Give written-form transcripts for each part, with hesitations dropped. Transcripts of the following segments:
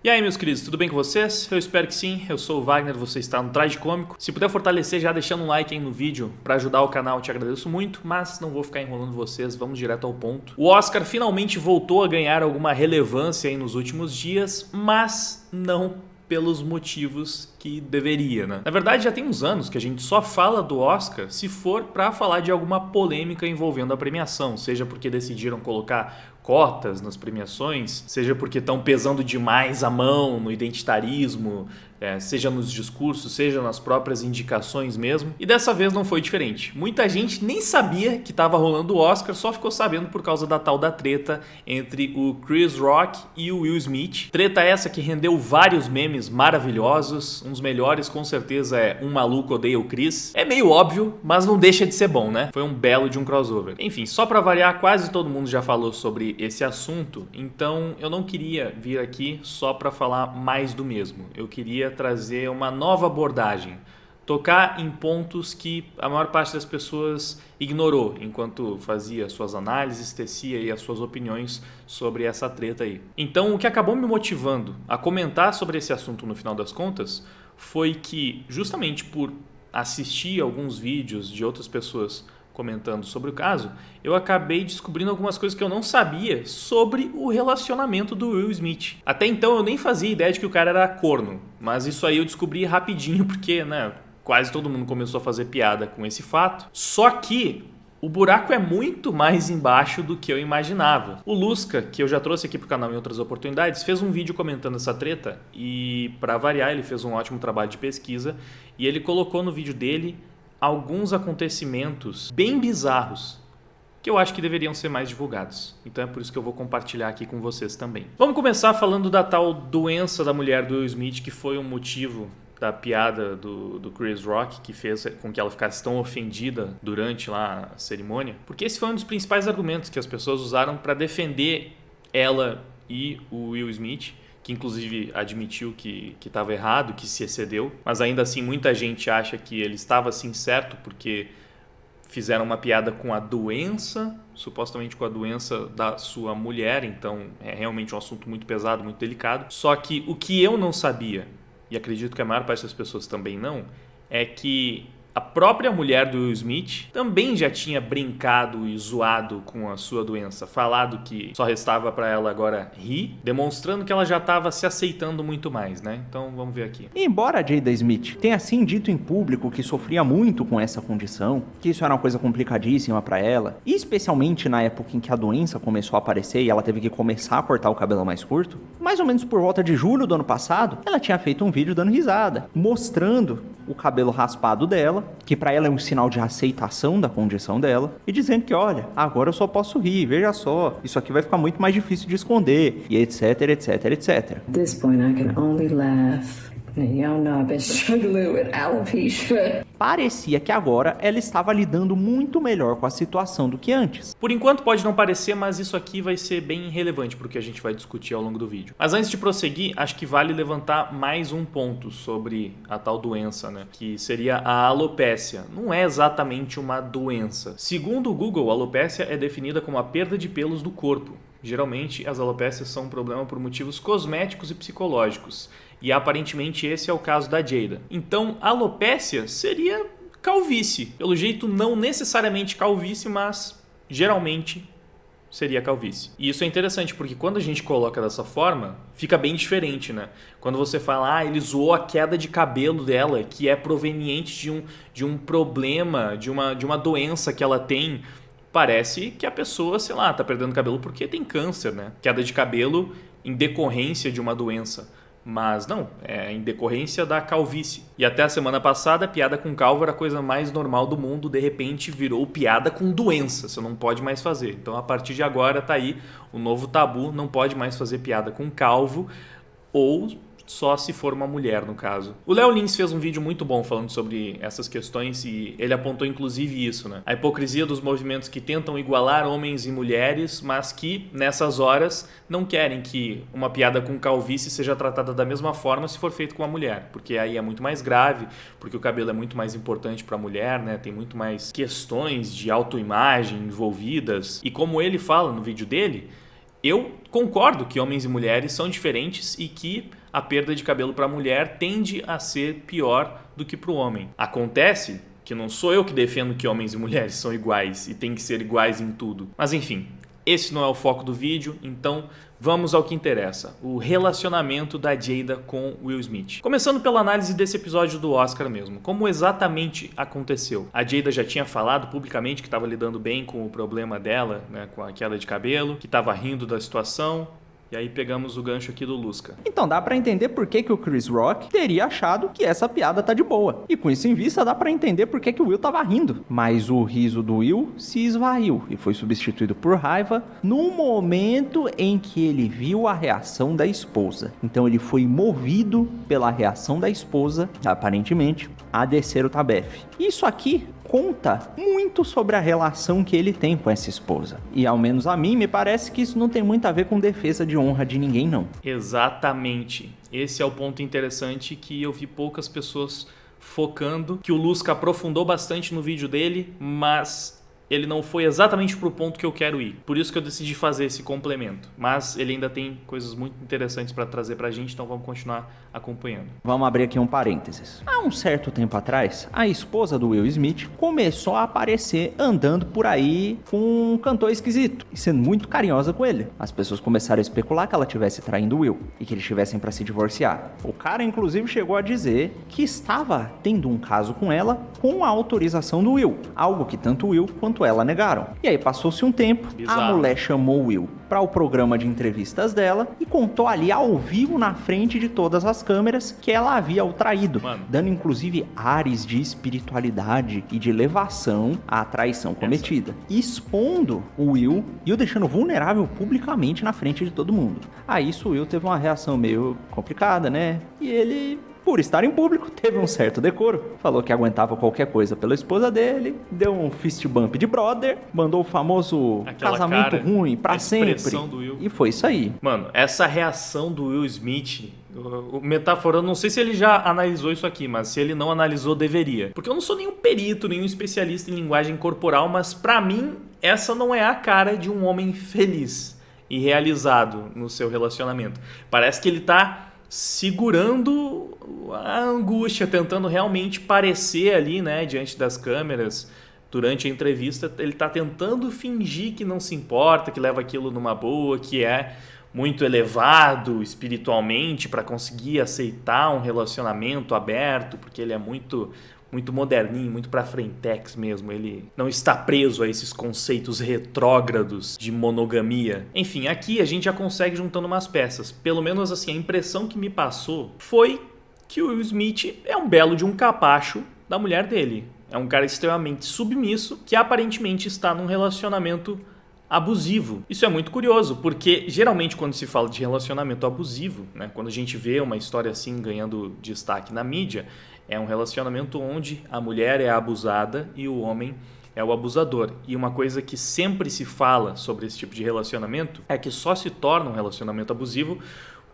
E aí, meus queridos, tudo bem com vocês? Eu espero que sim, eu sou o Wagner, você está no Traje Cômico. Se puder fortalecer já deixando um like aí no vídeo para ajudar o canal, eu te agradeço muito, mas não vou ficar enrolando vocês, vamos direto ao ponto. O Oscar finalmente voltou a ganhar alguma relevância aí nos últimos dias, mas não pelos motivos que deveria, né? Na verdade, já tem uns anos que a gente só fala do Oscar se for para falar de alguma polêmica envolvendo a premiação, seja porque decidiram colocar cotas nas premiações, seja porque estão pesando demais a mão no identitarismo, seja nos discursos, seja nas próprias indicações mesmo. E dessa vez não foi diferente. Muita gente nem sabia que estava rolando o Oscar, só ficou sabendo por causa da tal da treta entre o Chris Rock e o Will Smith. Treta essa que rendeu vários memes maravilhosos. Um dos melhores com certeza é Um Maluco Odeia o Chris. É meio óbvio, mas não deixa de ser bom, né? Foi um belo de um crossover. Enfim, só pra variar, quase todo mundo já falou sobre esse assunto, então eu não queria vir aqui só pra falar mais do mesmo. Eu queria trazer uma nova abordagem, tocar em pontos que a maior parte das pessoas ignorou enquanto fazia suas análises, tecia aí as suas opiniões sobre essa treta aí. Então, o que acabou me motivando a comentar sobre esse assunto no final das contas foi que, justamente por assistir alguns vídeos de outras pessoas comentando sobre o caso, eu acabei descobrindo algumas coisas que eu não sabia sobre o relacionamento do Will Smith. Até então eu nem fazia ideia de que o cara era corno, mas isso aí eu descobri rapidinho porque, né, quase todo mundo começou a fazer piada com esse fato. Só que o buraco é muito mais embaixo do que eu imaginava. O Lusca, que eu já trouxe aqui pro canal em outras oportunidades, fez um vídeo comentando essa treta e, para variar, ele fez um ótimo trabalho de pesquisa e ele colocou no vídeo dele alguns acontecimentos bem bizarros que eu acho que deveriam ser mais divulgados. Então é por isso que eu vou compartilhar aqui com vocês também. Vamos começar falando da tal doença da mulher do Will Smith, que foi um motivo da piada do Chris Rock, que fez com que ela ficasse tão ofendida durante lá a cerimônia. Porque esse foi um dos principais argumentos que as pessoas usaram para defender ela e o Will Smith, que inclusive admitiu que estava errado, que se excedeu, mas ainda assim muita gente acha que ele estava assim certo porque fizeram uma piada com a doença, supostamente com a doença da sua mulher, então é realmente um assunto muito pesado, muito delicado. Só que o que eu não sabia, e acredito que a maior parte das pessoas também não, é que a própria mulher do Will Smith também já tinha brincado e zoado com a sua doença, falado que só restava para ela agora rir, demonstrando que ela já estava se aceitando muito mais, né? Então vamos ver aqui. Embora a Jada Smith tenha assim dito em público que sofria muito com essa condição, que isso era uma coisa complicadíssima para ela, e especialmente na época em que a doença começou a aparecer e ela teve que começar a cortar o cabelo mais curto, mais ou menos por volta de julho do ano passado, ela tinha feito um vídeo dando risada, mostrando o cabelo raspado dela, que pra ela é um sinal de aceitação da condição dela, e dizendo que, olha, agora eu só posso rir, veja só, isso aqui vai ficar muito mais difícil de esconder, e etc, etc, etc. At this point I can only laugh. Y'all know I've been struggling with alopecia. Parecia que agora ela estava lidando muito melhor com a situação do que antes. Por enquanto pode não parecer, mas isso aqui vai ser bem relevante para o que a gente vai discutir ao longo do vídeo. Mas antes de prosseguir, acho que vale levantar mais um ponto sobre a tal doença, né? Que seria a alopécia. Não é exatamente uma doença. Segundo o Google, a alopécia é definida como a perda de pelos do corpo. Geralmente, as alopécias são um problema por motivos cosméticos e psicológicos. E aparentemente esse é o caso da Jada. Então, alopécia seria calvície. Pelo jeito, não necessariamente calvície, mas geralmente seria calvície. E isso é interessante, porque quando a gente coloca dessa forma, fica bem diferente, né? Quando você fala, ele zoou a queda de cabelo dela, que é proveniente de um problema, de uma doença que ela tem, parece que a pessoa, sei lá, tá perdendo cabelo porque tem câncer, né? Queda de cabelo em decorrência de uma doença. Mas não, é em decorrência da calvície. E até a semana passada, piada com calvo era a coisa mais normal do mundo. De repente virou piada com doença, você não pode mais fazer. Então a partir de agora tá aí o novo tabu, não pode mais fazer piada com calvo ou só se for uma mulher, no caso. O Léo Lins fez um vídeo muito bom falando sobre essas questões e ele apontou inclusive isso, né? A hipocrisia dos movimentos que tentam igualar homens e mulheres, mas que, nessas horas, não querem que uma piada com calvície seja tratada da mesma forma se for feito com a mulher, porque aí é muito mais grave, porque o cabelo é muito mais importante para a mulher, né? Tem muito mais questões de autoimagem envolvidas. E como ele fala no vídeo dele, Eu concordo que homens e mulheres são diferentes e que a perda de cabelo para a mulher tende a ser pior do que para o homem. Acontece que não sou eu que defendo que homens e mulheres são iguais e têm que ser iguais em tudo. Mas enfim, esse não é o foco do vídeo, então vamos ao que interessa, o relacionamento da Jada com Will Smith. Começando pela análise desse episódio do Oscar mesmo, como exatamente aconteceu. A Jada já tinha falado publicamente que estava lidando bem com o problema dela, né, com a queda de cabelo, que estava rindo da situação. E aí pegamos o gancho aqui do Lusca. Então dá pra entender por que o Chris Rock teria achado que essa piada tá de boa. E com isso em vista, dá pra entender por que o Will tava rindo. Mas o riso do Will se esvaiu e foi substituído por raiva no momento em que ele viu a reação da esposa. Então ele foi movido pela reação da esposa, aparentemente, a descer o tabefe. Isso aqui conta muito sobre a relação que ele tem com essa esposa. E ao menos a mim me parece que isso não tem muito a ver com defesa de honra de ninguém, não. Exatamente. Esse é o ponto interessante que eu vi poucas pessoas focando, que o Lusca aprofundou bastante no vídeo dele, mas ele não foi exatamente pro ponto que eu quero ir. Por isso que eu decidi fazer esse complemento. Mas ele ainda tem coisas muito interessantes para trazer pra gente, então vamos continuar acompanhando. Vamos abrir aqui um parênteses. Há um certo tempo atrás, a esposa do Will Smith começou a aparecer andando por aí com um cantor esquisito e sendo muito carinhosa com ele. As pessoas começaram a especular que ela estivesse traindo o Will e que eles estivessem para se divorciar. O cara, inclusive, chegou a dizer que estava tendo um caso com ela com a autorização do Will, algo que tanto o Will quanto ela negaram. E aí passou-se um tempo, Bizarro. A mulher chamou o Will para o programa de entrevistas dela e contou ali ao vivo na frente de todas as câmeras que ela havia o traído, dando inclusive ares de espiritualidade e de elevação à traição cometida, expondo o Will e o deixando vulnerável publicamente na frente de todo mundo. A isso o Will teve uma reação meio complicada, né? E ele, por estar em público, teve um certo decoro. Falou que aguentava qualquer coisa pela esposa dele, deu um fist bump de brother, mandou o famoso casamento ruim pra sempre. Do Will. E foi isso aí. Mano, essa reação do Will Smith, o Metáfora, eu não sei se ele já analisou isso aqui, mas se ele não analisou, deveria. Porque eu não sou nenhum perito, nenhum especialista em linguagem corporal, mas pra mim, essa não é a cara de um homem feliz e realizado no seu relacionamento. Parece que ele tá segurando a angústia, tentando realmente parecer ali, né, diante das câmeras, durante a entrevista, ele tá tentando fingir que não se importa, que leva aquilo numa boa, que é muito elevado espiritualmente para conseguir aceitar um relacionamento aberto, porque ele é muito moderninho, muito pra frentex mesmo. Ele não está preso a esses conceitos retrógrados de monogamia. Enfim, aqui a gente já consegue juntando umas peças. Pelo menos assim, a impressão que me passou foi que o Will Smith é um belo de um capacho da mulher dele. É um cara extremamente submisso que aparentemente está num relacionamento abusivo. Isso é muito curioso, porque geralmente quando se fala de relacionamento abusivo, né, quando a gente vê uma história assim ganhando destaque na mídia, é um relacionamento onde a mulher é abusada e o homem é o abusador. E uma coisa que sempre se fala sobre esse tipo de relacionamento é que só se torna um relacionamento abusivo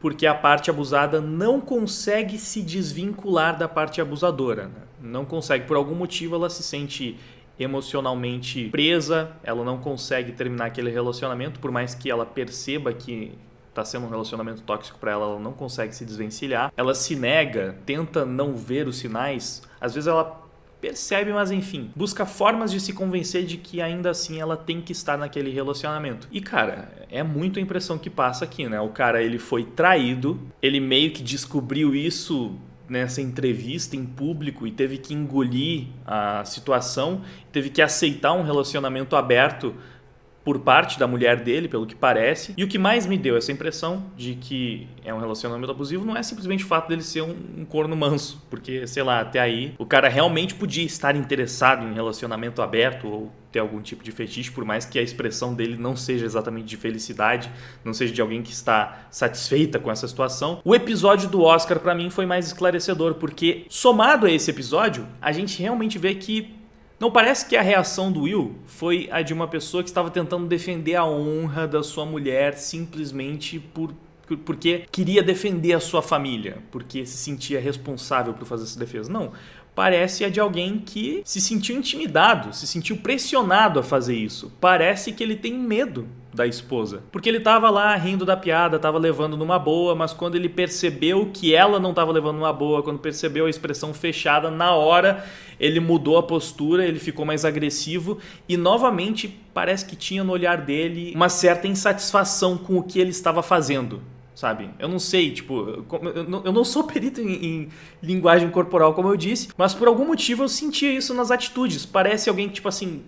porque a parte abusada não consegue se desvincular da parte abusadora, né? Não consegue, por algum motivo ela se sente emocionalmente presa, ela não consegue terminar aquele relacionamento, por mais que ela perceba que está sendo um relacionamento tóxico para ela, ela não consegue se desvencilhar, ela se nega, tenta não ver os sinais, às vezes ela percebe, mas enfim, busca formas de se convencer de que ainda assim ela tem que estar naquele relacionamento. E cara, é muito a impressão que passa aqui, né? O cara, ele foi traído, ele meio que descobriu isso nessa entrevista em público e teve que engolir a situação, teve que aceitar um relacionamento aberto por parte da mulher dele, pelo que parece. E o que mais me deu essa impressão de que é um relacionamento abusivo não é simplesmente o fato dele ser um corno manso, porque, sei lá, até aí o cara realmente podia estar interessado em relacionamento aberto ou ter algum tipo de fetiche, por mais que a expressão dele não seja exatamente de felicidade, não seja de alguém que está satisfeita com essa situação. O episódio do Oscar, pra mim, foi mais esclarecedor, porque somado a esse episódio, a gente realmente vê que não parece que a reação do Will foi a de uma pessoa que estava tentando defender a honra da sua mulher simplesmente porque queria defender a sua família, porque se sentia responsável por fazer essa defesa. Não, parece a de alguém que se sentiu intimidado, se sentiu pressionado a fazer isso. Parece que ele tem medo da esposa. Porque ele tava lá rindo da piada, tava levando numa boa, mas quando ele percebeu que ela não tava levando numa boa, quando percebeu a expressão fechada, na hora ele mudou a postura, ele ficou mais agressivo e novamente parece que tinha no olhar dele uma certa insatisfação com o que ele estava fazendo. Sabe? Eu não sei, tipo, eu não sou perito em linguagem corporal, como eu disse, mas por algum motivo eu sentia isso nas atitudes. Parece alguém que, tipo assim,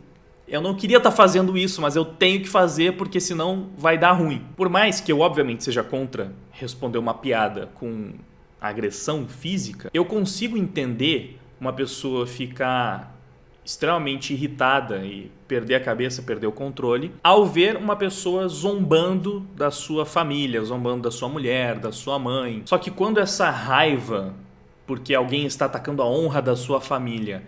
eu não queria estar fazendo isso, mas eu tenho que fazer porque senão vai dar ruim. Por mais que eu, obviamente, seja contra responder uma piada com agressão física, eu consigo entender uma pessoa ficar extremamente irritada e perder a cabeça, perder o controle, ao ver uma pessoa zombando da sua família, zombando da sua mulher, da sua mãe. Só que quando essa raiva, porque alguém está atacando a honra da sua família,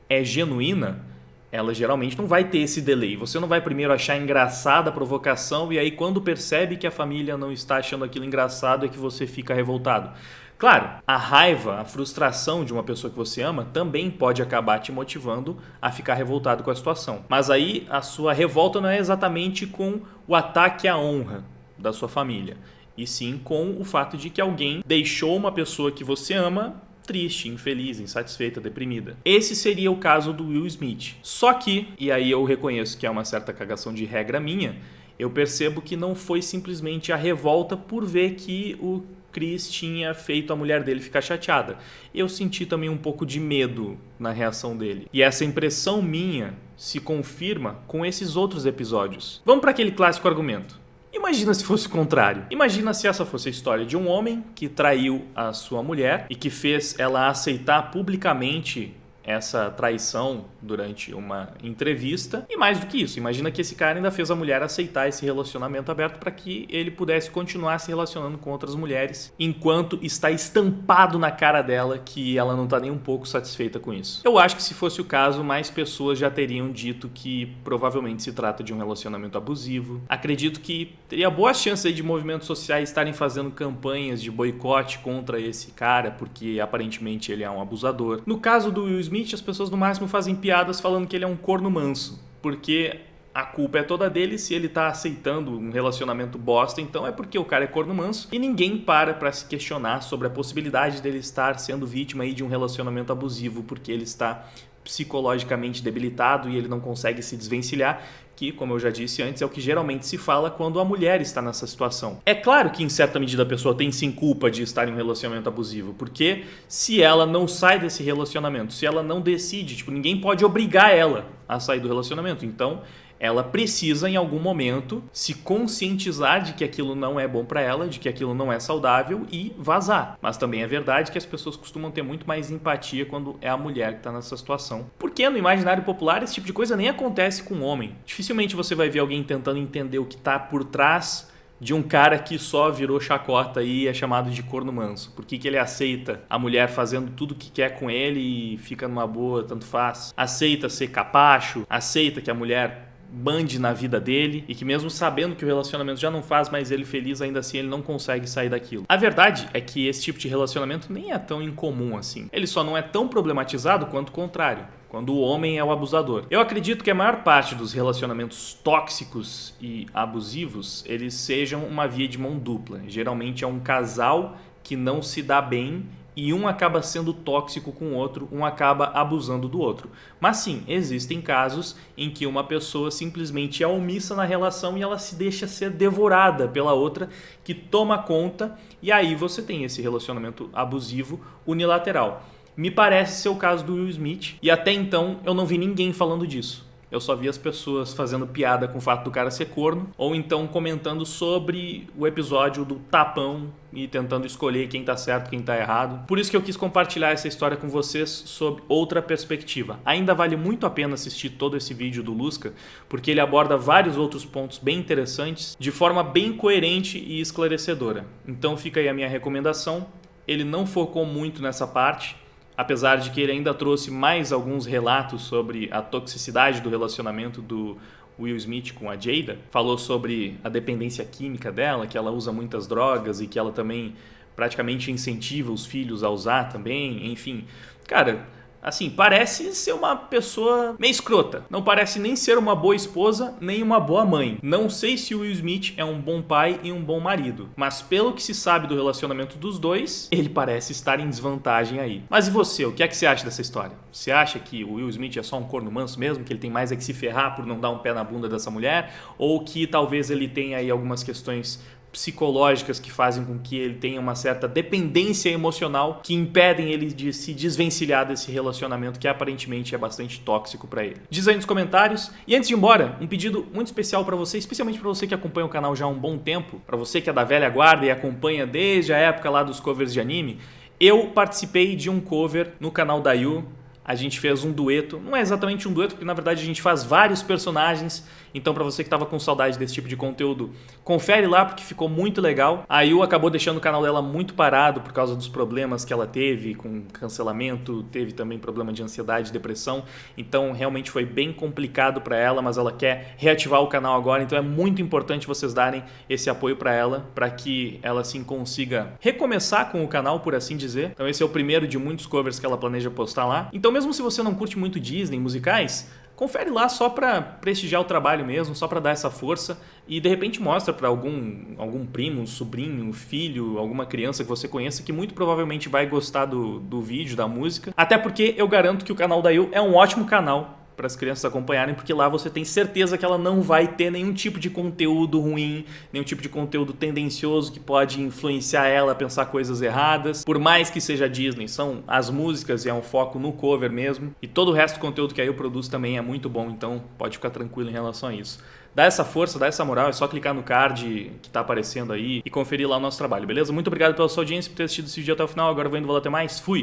é genuína, ela geralmente não vai ter esse delay. Você não vai primeiro achar engraçada a provocação e aí quando percebe que a família não está achando aquilo engraçado é que você fica revoltado. Claro, a raiva, a frustração de uma pessoa que você ama também pode acabar te motivando a ficar revoltado com a situação. Mas aí a sua revolta não é exatamente com o ataque à honra da sua família, e sim com o fato de que alguém deixou uma pessoa que você ama triste, infeliz, insatisfeita, deprimida. Esse seria o caso do Will Smith. Só que, e aí eu reconheço que é uma certa cagação de regra minha, eu percebo que não foi simplesmente a revolta por ver que o Chris tinha feito a mulher dele ficar chateada. Eu senti também um pouco de medo na reação dele. E essa impressão minha se confirma com esses outros episódios. Vamos para aquele clássico argumento. Imagina se fosse o contrário. Imagina se essa fosse a história de um homem que traiu a sua mulher e que fez ela aceitar publicamente essa traição durante uma entrevista. E mais do que isso, imagina que esse cara ainda fez a mulher aceitar esse relacionamento aberto para que ele pudesse continuar se relacionando com outras mulheres, enquanto está estampado na cara dela que ela não está nem um pouco satisfeita com isso. Eu acho que se fosse o caso, mais pessoas já teriam dito que provavelmente se trata de um relacionamento abusivo. Acredito que teria boas chances aí de movimentos sociais estarem fazendo campanhas de boicote contra esse cara, porque aparentemente ele é um abusador. No caso do Will Smith, as pessoas no máximo fazem piadas falando que ele é um corno manso, porque a culpa é toda dele. Se ele tá aceitando um relacionamento bosta, então é porque o cara é corno manso, e ninguém para se questionar sobre a possibilidade dele estar sendo vítima aí de um relacionamento abusivo, porque ele está psicologicamente debilitado e ele não consegue se desvencilhar, que, como eu já disse antes, é o que geralmente se fala quando a mulher está nessa situação. É claro que em certa medida a pessoa tem sim culpa de estar em um relacionamento abusivo, porque se ela não sai desse relacionamento, se ela não decide, tipo, ninguém pode obrigar ela a sair do relacionamento, então ela precisa em algum momento se conscientizar de que aquilo não é bom para ela, de que aquilo não é saudável e vazar. Mas também é verdade que as pessoas costumam ter muito mais empatia quando é a mulher que está nessa situação. Porque no imaginário popular esse tipo de coisa nem acontece com o homem. Dificilmente você vai ver alguém tentando entender o que está por trás de um cara que só virou chacota e é chamado de corno manso. Por que ele aceita a mulher fazendo tudo o que quer com ele e fica numa boa, tanto faz? Aceita ser capacho, aceita que a mulher mande na vida dele e que mesmo sabendo que o relacionamento já não faz mais ele feliz, ainda assim ele não consegue sair daquilo. A verdade é que esse tipo de relacionamento nem é tão incomum assim. Ele só não é tão problematizado quanto o contrário, quando o homem é o abusador. Eu acredito que a maior parte dos relacionamentos tóxicos e abusivos, eles sejam uma via de mão dupla. Geralmente é um casal que não se dá bem e um acaba sendo tóxico com o outro, um acaba abusando do outro. Mas sim, existem casos em que uma pessoa simplesmente é omissa na relação e ela se deixa ser devorada pela outra, que toma conta, e aí você tem esse relacionamento abusivo unilateral. Me parece ser o caso do Will Smith, e até então eu não vi ninguém falando disso. Eu só vi as pessoas fazendo piada com o fato do cara ser corno, ou então comentando sobre o episódio do tapão e tentando escolher quem tá certo, quem tá errado. Por isso que eu quis compartilhar essa história com vocês sob outra perspectiva. Ainda vale muito a pena assistir todo esse vídeo do Lusca, porque ele aborda vários outros pontos bem interessantes, de forma bem coerente e esclarecedora. Então fica aí a minha recomendação. Ele não focou muito nessa parte, apesar de que ele ainda trouxe mais alguns relatos sobre a toxicidade do relacionamento do Will Smith com a Jada. Falou sobre a dependência química dela, que ela usa muitas drogas e que ela também praticamente incentiva os filhos a usar também. Enfim, cara, assim, parece ser uma pessoa meio escrota. Não parece nem ser uma boa esposa, nem uma boa mãe. Não sei se o Will Smith é um bom pai e um bom marido, mas pelo que se sabe do relacionamento dos dois, ele parece estar em desvantagem aí. Mas e você, o que é que você acha dessa história? Você acha que o Will Smith é só um corno manso mesmo, que ele tem mais é que se ferrar por não dar um pé na bunda dessa mulher, ou que talvez ele tenha aí algumas questões psicológicas que fazem com que ele tenha uma certa dependência emocional que impedem ele de se desvencilhar desse relacionamento que aparentemente é bastante tóxico para ele? Diz aí nos comentários. E antes de ir embora, um pedido muito especial para você, especialmente para você que acompanha o canal já há um bom tempo, para você que é da velha guarda e acompanha desde a época lá dos covers de anime. Eu participei de um cover no canal da Yu. A gente fez um dueto, não é exatamente um dueto, porque na verdade a gente faz vários personagens. Então pra você que tava com saudade desse tipo de conteúdo, confere lá porque ficou muito legal. A Yu acabou deixando o canal dela muito parado por causa dos problemas que ela teve com cancelamento, teve também problema de ansiedade e depressão. Então realmente foi bem complicado pra ela, mas ela quer reativar o canal agora. Então é muito importante vocês darem esse apoio pra ela, para que ela assim consiga recomeçar com o canal, por assim dizer. Então esse é o primeiro de muitos covers que ela planeja postar lá. Então mesmo se você não curte muito Disney, musicais, confere lá só para prestigiar o trabalho mesmo, só para dar essa força e de repente mostra para algum primo, sobrinho, filho, alguma criança que você conheça que muito provavelmente vai gostar do vídeo, da música. Até porque eu garanto que o canal da Yu é um ótimo canal para as crianças acompanharem, porque lá você tem certeza que ela não vai ter nenhum tipo de conteúdo ruim, nenhum tipo de conteúdo tendencioso que pode influenciar ela a pensar coisas erradas. Por mais que seja Disney, são as músicas e é um foco no cover mesmo. E todo o resto do conteúdo que a Yu produz também é muito bom, então pode ficar tranquilo em relação a isso. Dá essa força, dá essa moral, é só clicar no card que tá aparecendo aí e conferir lá o nosso trabalho, beleza? Muito obrigado pela sua audiência, por ter assistido esse vídeo até o final. Agora eu vou indo, vou até mais. Fui!